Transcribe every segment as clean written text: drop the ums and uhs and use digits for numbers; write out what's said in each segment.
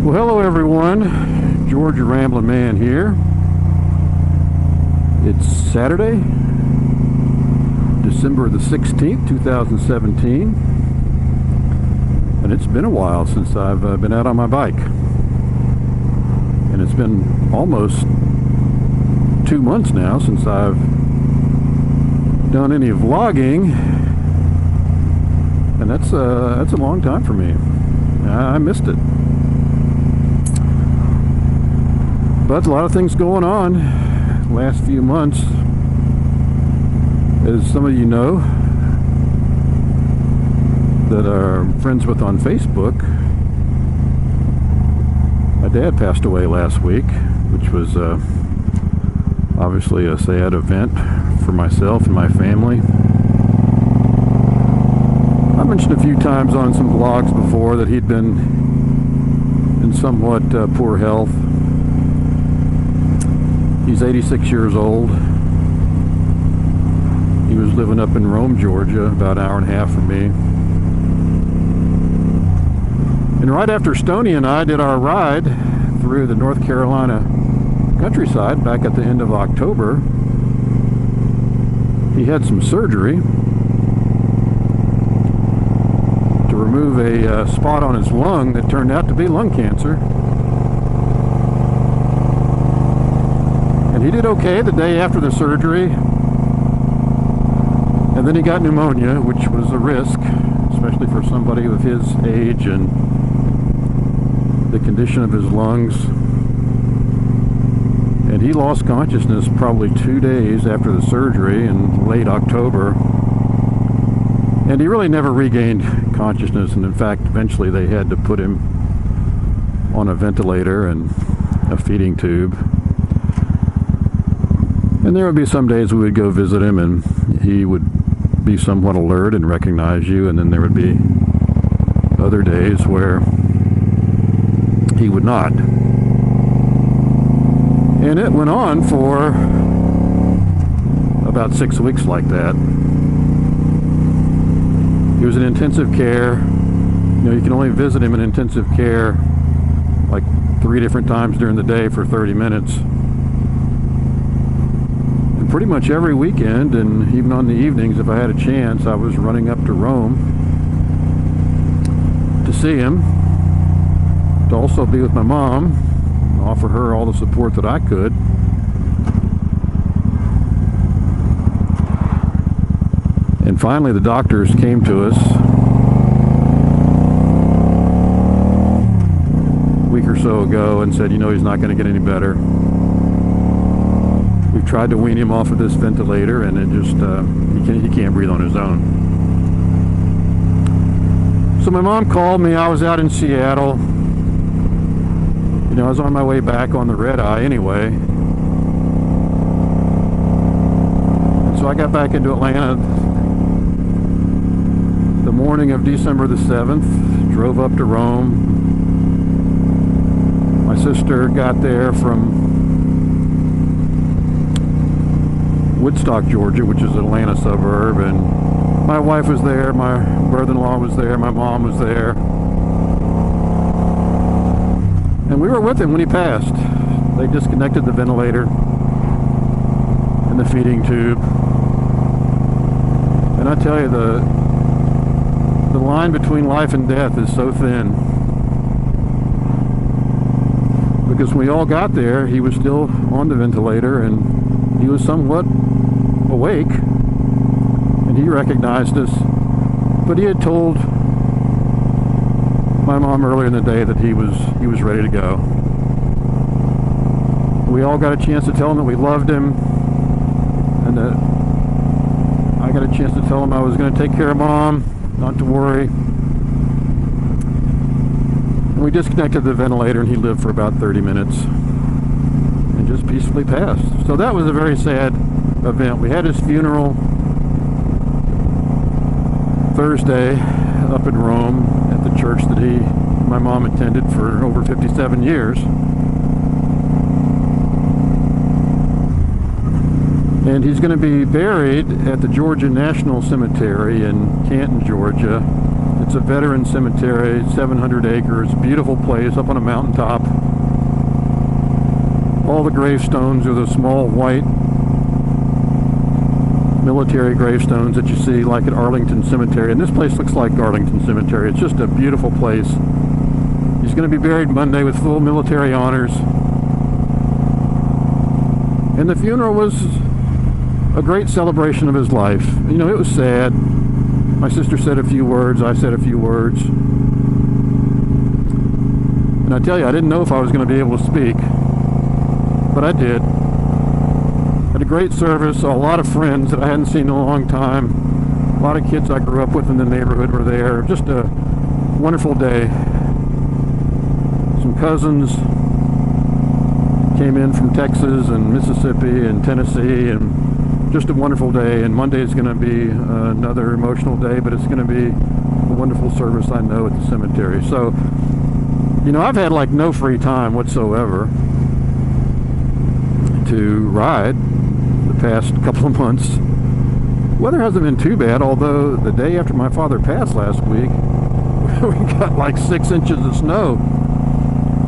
Well, hello everyone. Georgia Ramblin' Man here. It's Saturday, December the 16th, 2017. And it's been a while since I've been out on my bike. And it's been almost 2 months now since I've done any vlogging. And that's a long time for me. I missed it. But a lot of things going on last few months. As some of you know that are friends with on Facebook, my dad passed away last week, which was obviously a sad event for myself and my family. I mentioned a few times on some blogs before that he'd been in somewhat poor health. He's 86 years old. He was living up in Rome, Georgia, about an hour and a half from me. And right after Stoney and I did our ride through the North Carolina countryside back at the end of October, he had some surgery to remove a spot on his lung that turned out to be lung cancer. And he did okay the day after the surgery, and then he got pneumonia, which was a risk, especially for somebody of his age and the condition of his lungs. And he lost consciousness probably 2 days after the surgery in late October, and he really never regained consciousness. And in fact, eventually they had to put him on a ventilator and a feeding tube. And there would be some days we would go visit him and he would be somewhat alert and recognize you, and then there would be other days where he would not. And it went on for about 6 weeks like that. He was in intensive care. You know, you can only visit him in intensive care like 3 different times during the day for 30 minutes. Pretty much every weekend, and even on the evenings if I had a chance, I was running up to Rome to see him, to also be with my mom and offer her all the support that I could. And finally the doctors came to us a week or so ago and said, you know, he's not going to get any better. We've tried to wean him off of this ventilator, and it just, he can't breathe on his own. So my mom called me. I was out in Seattle. You know, I was on my way back on the red eye anyway. And so I got back into Atlanta the morning of December the 7th, drove up to Rome. My sister got there from Woodstock, Georgia, which is an Atlanta suburb, and my wife was there, my brother-in-law was there, my mom was there, and we were with him when he passed. They disconnected the ventilator and the feeding tube, and I tell you, the line between life and death is so thin, because when we all got there, he was still on the ventilator, and he was somewhat awake, and he recognized us, but he had told my mom earlier in the day that he was ready to go. We all got a chance to tell him that we loved him, and that I got a chance to tell him I was going to take care of Mom, not to worry. And we disconnected the ventilator, and he lived for about 30 minutes and just peacefully passed. So that was a very sad event. We had his funeral Thursday up in Rome at the church that my mom attended for over 57 years. And he's going to be buried at the Georgia National Cemetery in Canton, Georgia, It's a veteran cemetery, 700 acres, beautiful place up on a mountaintop. All the gravestones are the small white military gravestones that you see like at Arlington Cemetery. And this place looks like Arlington Cemetery. It's just a beautiful place. He's going to be buried Monday with full military honors. And the funeral was a great celebration of his life. You know, it was sad. My sister said a few words. I said a few words. And I tell you, I didn't know if I was going to be able to speak. But I did. Had a great service. Saw a lot of friends that I hadn't seen in a long time. A lot of kids I grew up with in the neighborhood were there. Just a wonderful day. Some cousins came in from Texas and Mississippi and Tennessee, and just a wonderful day. And Monday is going to be another emotional day, but it's going to be a wonderful service, I know, at the cemetery. So, you know, I've had like no free time whatsoever to ride the past couple of months. Weather hasn't been too bad, although the day after my father passed last week, we got like 6 inches of snow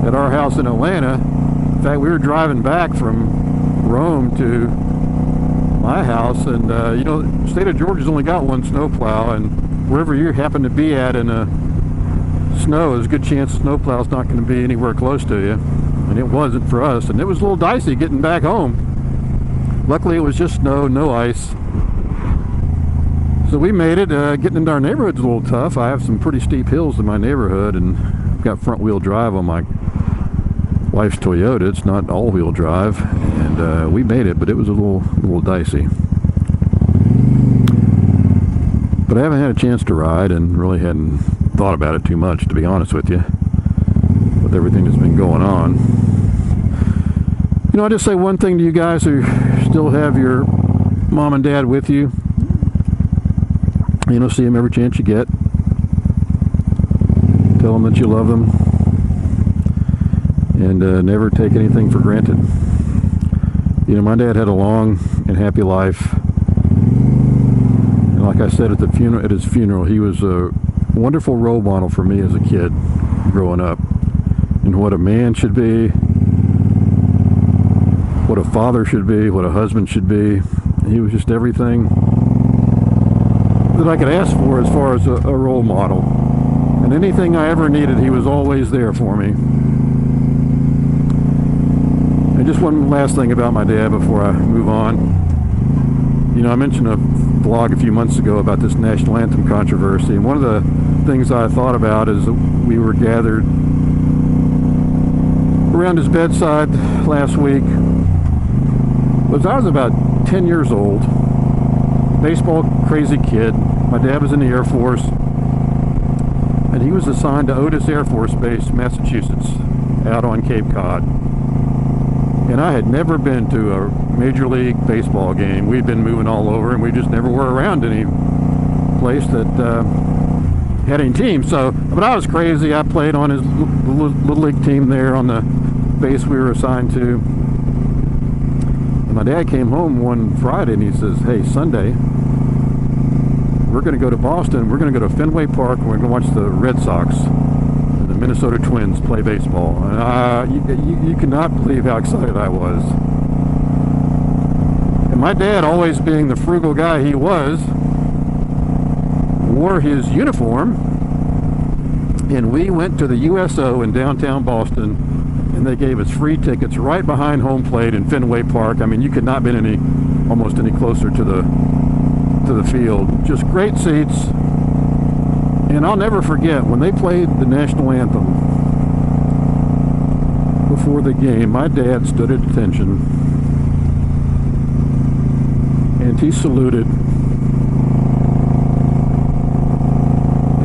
at our house in Atlanta. In fact, we were driving back from Rome to my house, and you know, the state of Georgia's only got one snowplow, and wherever you happen to be at in a snow, there's a good chance the snowplow's not going to be anywhere close to you. And it wasn't for us, and it was a little dicey getting back home. Luckily it was just snow, no ice. So we made it. Getting into our neighborhood's a little tough. I have some pretty steep hills in my neighborhood, and I've got front wheel drive on my wife's Toyota. It's not all wheel drive, and we made it, but it was a little dicey. But I haven't had a chance to ride and really hadn't thought about it too much, to be honest with you, with everything that's been going on. You know, I just say one thing to you guys who still have your mom and dad with you. You know, see them every chance you get. Tell them that you love them. And never take anything for granted. You know, my dad had a long and happy life. And like I said at his funeral, he was a wonderful role model for me as a kid growing up. And what a man should be, what a father should be, what a husband should be. He was just everything that I could ask for as far as a role model. And anything I ever needed, he was always there for me. And just one last thing about my dad before I move on. You know, I mentioned a blog a few months ago about this national anthem controversy, and one of the things I thought about is that we were gathered around his bedside last week. Was I was about 10 years old, baseball crazy kid. My dad was in the Air Force, and he was assigned to Otis Air Force Base, Massachusetts, out on Cape Cod. And I had never been to a Major League Baseball game. We'd been moving all over, and we just never were around any place that had any team. So, but I was crazy. I played on his little league team there on the base we were assigned to. And my dad came home one Friday, and he says, "Hey, Sunday, we're going to go to Boston. We're going to go to Fenway Park, and we're going to watch the Red Sox and the Minnesota Twins play baseball." And you cannot believe how excited I was. And my dad, always being the frugal guy he was, wore his uniform, and we went to the USO in downtown Boston, and they gave us free tickets right behind home plate in Fenway Park. I mean, you could not have been almost any closer to the field. Just great seats. And I'll never forget when they played the national anthem before the game. My dad stood at attention, and he saluted.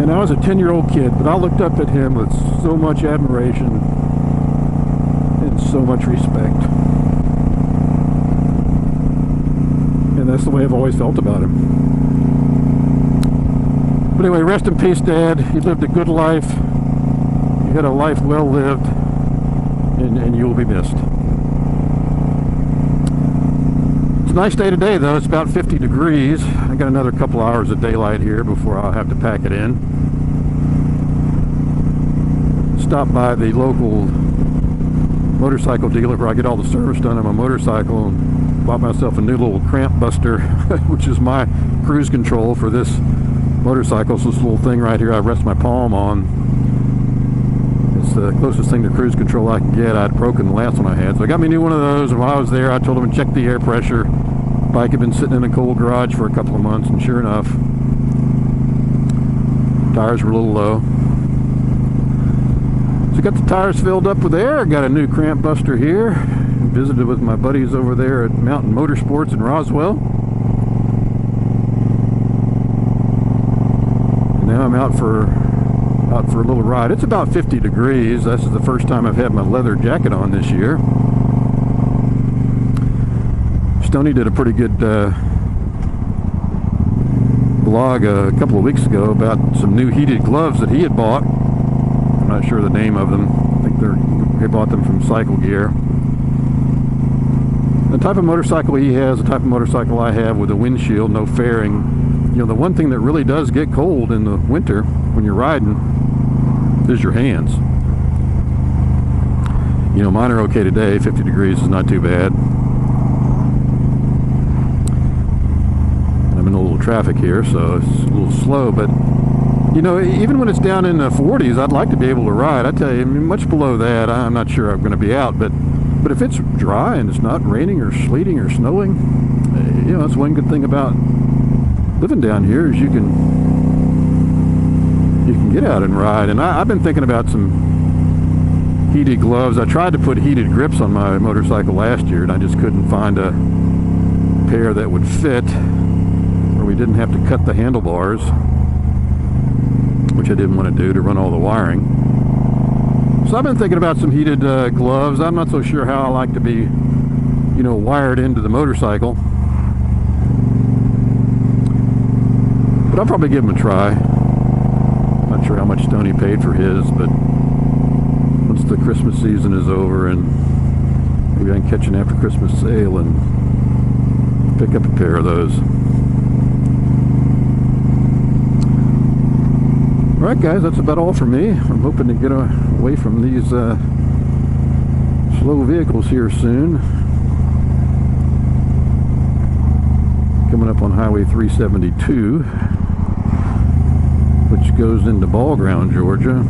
And I was a 10-year-old kid, but I looked up at him with so much admiration and so much respect. And that's the way I've always felt about him. But anyway, rest in peace, Dad. You lived a good life. You had a life well lived, and you will be missed. It's a nice day today, though. It's about 50 degrees. I got another couple hours of daylight here before I'll have to pack it in. stopped by the local motorcycle dealer where I get all the service done on my motorcycle and bought myself a new little cramp buster, which is my cruise control for this motorcycle. So this little thing right here I rest my palm on. It's the closest thing to cruise control I can get. I'd broken the last one I had, so I got me a new one of those, and while I was there I told them to check the air pressure. Bike had been sitting in a cold garage for a couple of months, and sure enough, tires were a little low. So got the tires filled up with air. Got a new cramp buster here. Visited with my buddies over there at Mountain Motorsports in Roswell. And now I'm out for a little ride. It's about 50 degrees. This is the first time I've had my leather jacket on this year. Stoney did a pretty good blog a couple of weeks ago about some new heated gloves that he had bought. I'm not sure the name of them. I think he bought them from Cycle Gear. The type of motorcycle he has, the type of motorcycle I have with a windshield, no fairing. You know, the one thing that really does get cold in the winter when you're riding is your hands. You know, mine are okay today. 50 degrees is not too bad. I'm in a little traffic here, so it's a little slow, but you know, even when it's down in the 40s, I'd like to be able to ride. I tell you, I mean, much below that, I'm not sure I'm going to be out, but if it's dry and it's not raining or sleeting or snowing, you know, that's one good thing about living down here is you can get out and ride. And I've been thinking about some heated gloves. I tried to put heated grips on my motorcycle last year, and I just couldn't find a pair that would fit where we didn't have to cut the handlebars, which I didn't want to do to run all the wiring. So I've been thinking about some heated gloves. I'm not so sure how I like to be, you know, wired into the motorcycle, but I'll probably give them a try. Not sure how much Stoney paid for his, but once the Christmas season is over and maybe I can catch an after Christmas sale and pick up a pair of those. Alright guys, that's about all for me. I'm hoping to get away from these slow vehicles here soon. Coming up on Highway 372, which goes into Ball Ground, Georgia.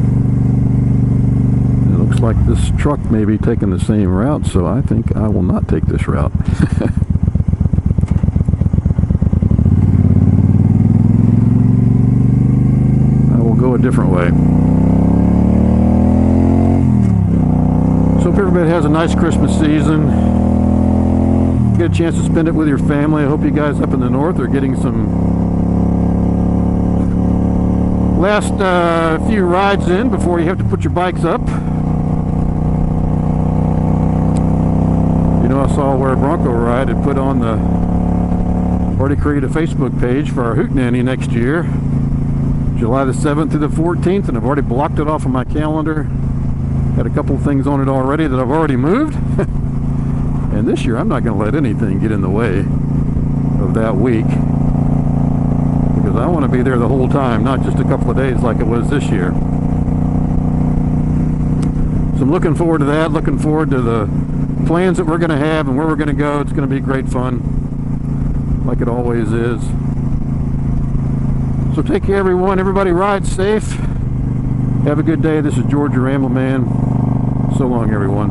It looks like this truck may be taking the same route, so I think I will not take this route. Go a different way. So hope everybody has a nice Christmas season. Get a chance to spend it with your family. I hope you guys up in the north are getting some last few rides in before you have to put your bikes up. You know, I saw where Bronco Ride had put on already created a Facebook page for our Hootenanny next year. July the 7th through the 14th, and I've already blocked it off on my calendar. Got a couple of things on it already that I've already moved. And this year I'm not going to let anything get in the way of that week, because I want to be there the whole time, not just a couple of days like it was this year. So I'm looking forward to that, looking forward to the plans that we're going to have and where we're going to go. It's going to be great fun, like it always is. So take care, everyone. Everybody ride safe. Have a good day. This is George, your Ramblin' Man. So long, everyone.